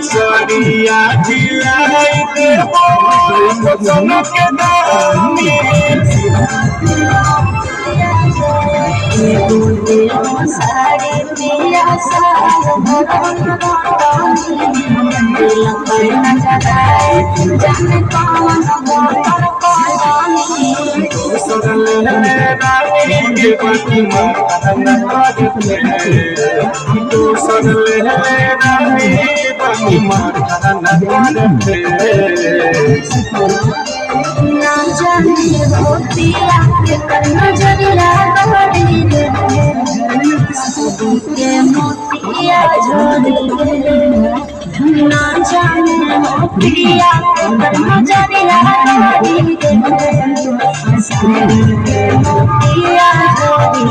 सरिया जिलाई देबो कोसन के दामी साड़ी पिया ना जाने होतिया नजरिया के मोतिया झोली ना जाने होतिया नजरिया मोतिया झोली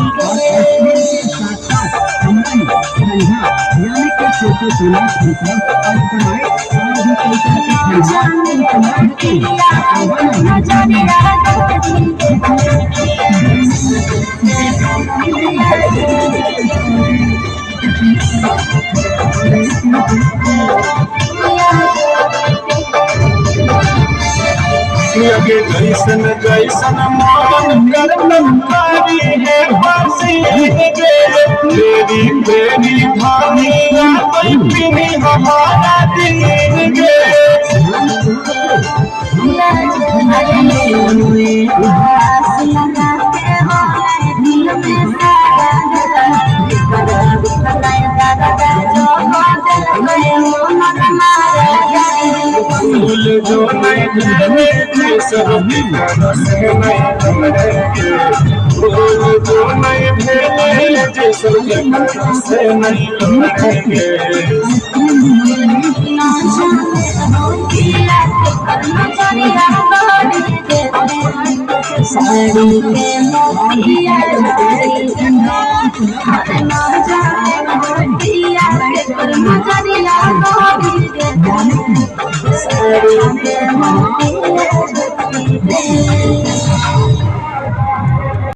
लगे जैसन जैसन मन करमकारी है फांसी गे तेरी तेरी भानी पिनी हमारा दिन गे जो नहीं भेजे सब से नहीं जो नहीं भेजे सब से नहीं साड़ी के मोतिया साड़ी के मोतिया